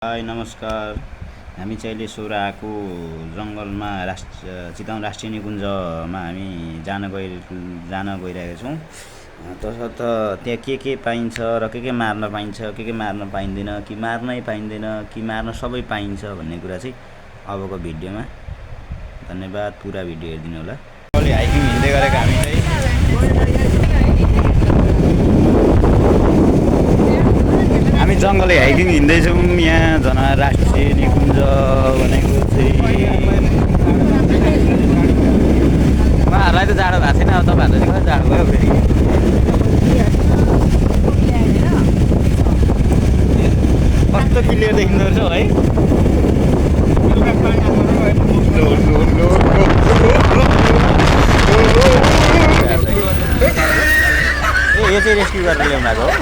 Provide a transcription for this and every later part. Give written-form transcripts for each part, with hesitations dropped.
High नमस्कार। हामी चाहिँ अहिले सोराको जङ्गलमा चितवन राष्ट्रिय निकुञ्जमा हामी जान गइरहेका छौँ। तसर्थ त्यहाँ के पाइन्छ र के मार्न पाइन्छ, के मार्न पाइँदैन, कि मार्नै पाइँदैन, कि मार्न सबै पाइन्छ भन्ने कुरा चाहिँ अबको भिडियोमा। धन्यवाद, पुरा भिडियो हेरिदिनु होला। अहिले हाइकिङ हिँड्दै गरेको हामी चाहिँ जङ्गलै हाइकिङ हिँड्दैछौँ। यहाँ जनावर राष्ट्रिय निकुञ्ज भनेको चाहिँ उहाँहरूलाई त जाडो भएको छैन, अब तपाईँहरूलाई चाहिँ जाडो भयो फेरि। कस्तो क्लियर देखिँदो रहेछ है। यो चाहिँ रेस्क्यु गरेर ल्याउनु भएको हो।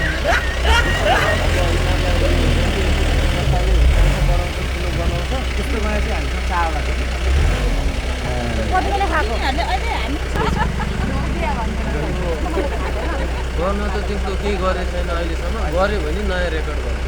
गर्न त त्यस्तो केही गरेको छैन अहिलेसम्म। गऱ्यो भने नयाँ रेकर्ड गर्छ।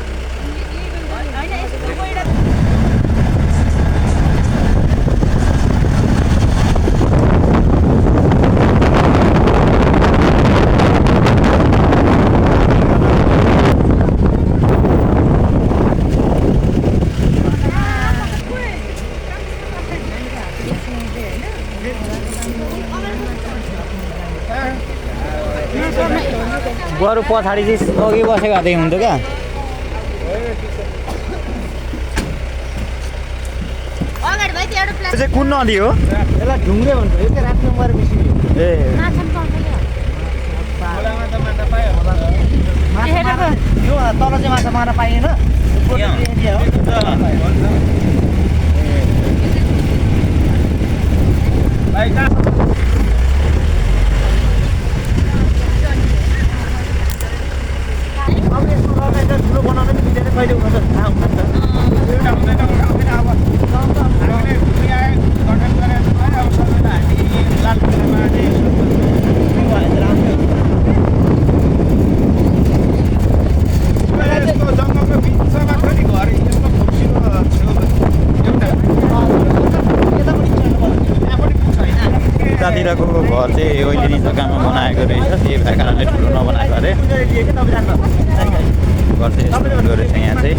बरु पछाडि चाहिँ अघि बसेको हातै हुन्थ्यो क्या। चाहिँ कुन नदी हो? यसलाई ढुङ्ग्रे भन्छ। यो चाहिँ रात नम्बर बेसी ए यो तल चाहिँ माछा मार्न पाइएन। अब यसको ठुलो बनाउन पनि मिलेर कहिले हुन सक्छ थाहा हुँदैन। उतातिरको घर चाहिँ ओइलिनी जग्गामा बनाएको रहेछ, त्यही भएर कारणले ठुलो नबनाएको अरे। घर चाहिँ यस्तो ठुलो रहेछ। यहाँ चाहिँ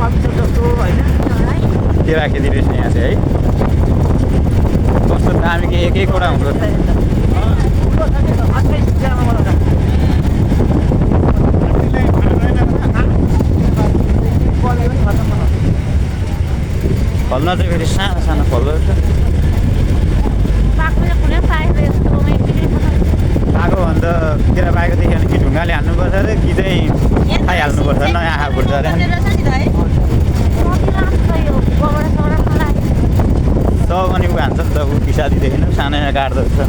केराखेती रहेछ यहाँ चाहिँ है। कस्तो दामी के एक एकवटा हुँदो रहेछ। फल्न चाहिँ फेरि सानो सानो फल्दो रहेछ। पाएको भन्दा केरा पाएको देखियो भने कि ढुङ्गाले हाल्नुपर्छ अरे कि चाहिँ खाइहाल्नुपर्छ, नयाँ आँखापुर्छ अरे। सब अनि ऊ हान्छ नि त, ऊ पिसादीदेखि सानो यहाँ काट्दो रहेछ।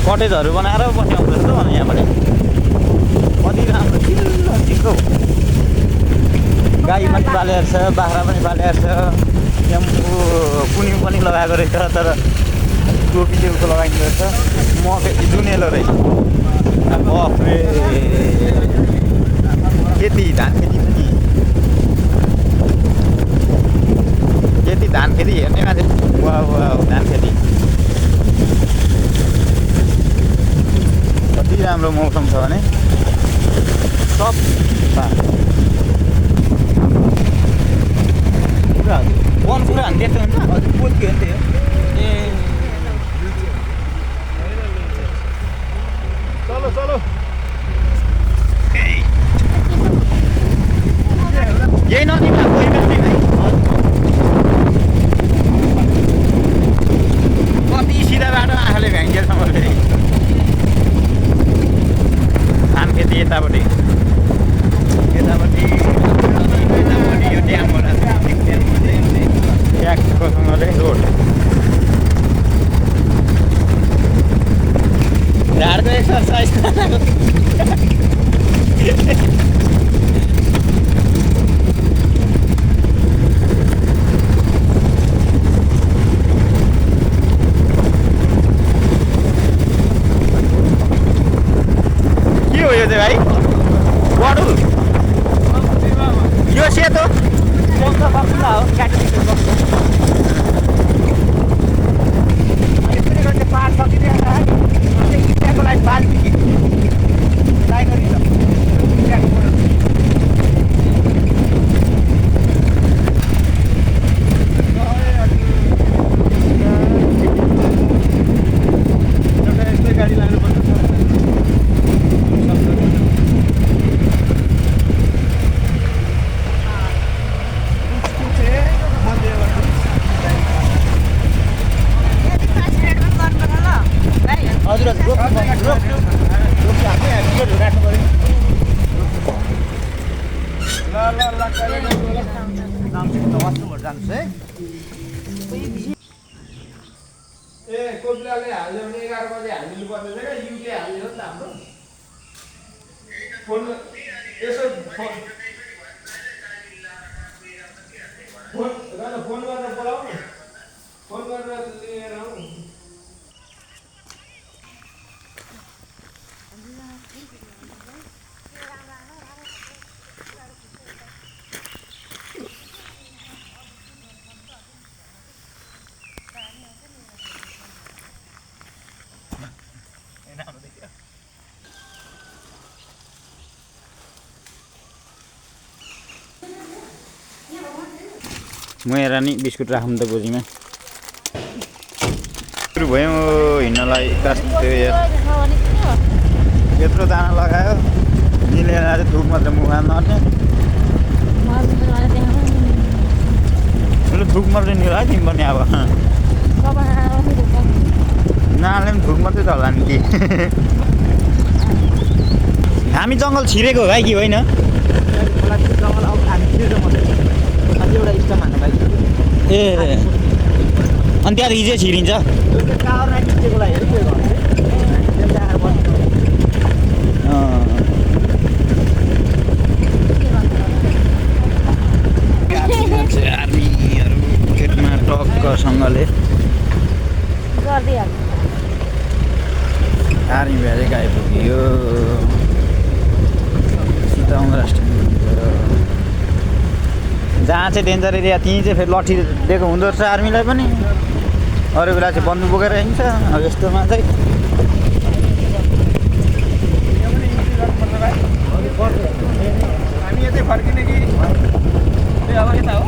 कटेजहरू बनाएर बस्याउँदो रहेछ भने यहाँबाट कति राम्रो चिल्लो गाई पनि पालेको छ, बाख्रा पनि पालेको छ। यहाँ कुनी पनि लगाएको रहेछ, तर टोपी देउको लगाइँदो रहेछ। मकै जुनेलो रहेछ। बफे खेती, धान खेती पनि खेती, धान खेती हेर्ने मान्छे। वा धान खेती राम्रो मौसम छ भने सब वन कुरा भने त्यस्तो हुन्छ हजुर पोल्थ्यो नि चलो चलो यही नदीमा गएर भाइ कति सिधा बाटो आँखाले भ्याङ्गेलसम्म फेरि धान खेती यतापट्टि यो ड्यामबाट ट्याक्सकोसँगले रोड ढाडको एक्सर्साइज के हो यो चाहिँ भाइ बडुल यो सेतो पार सकिदिएको लागि बाल्टी गाडी लानुपर्छ हजुर राख्नु पऱ्यो वासरुमहरू जानुहोस् है ए कोपिलाले हाल्यो भने 11 बजे हालिदिनु पर्ने छ क्या युके हालिदिनु नि त हाम्रो फोन यसो फोन गरेर बोलाऊ न फोन गरेर लिएर आऊ म हेर नि बिस्कुट राखौँ त गोजीमा सुरु भयो हिँड्नलाई त्यो यत्रो दाना लगायो निलेर चाहिँ धुप मात्र मुखमा नर्ने मैले धुप मात्रै निला तिमी पनि अब नाले पनि धुप मात्रै चल्ला नि कि हामी जङ्गल छिरेको हो भाइ कि होइन जङ्गल अब हामी छिर्छ मात्रै एउटा स्टम हान्न लागि ए अनि त्यहाँदेखि चाहिँ छिरिन्छ टावर राखिदिएको लागि आर्मीहरू खेतमा टक्कसँगले आर्मी भ्यालेक आइपुग्यो सिटाउन राष्ट्रिय जहाँ चाहिँ डेन्जर एरिया त्यहीँ चाहिँ फेरि लट्ठी दिएको हुँदो रहेछ आर्मीलाई पनि अरू बेला चाहिँ बन्दुक बोकेर हिँड्छ अब यस्तोमा चाहिँ हामी यतै फर्किने कि अब यता हो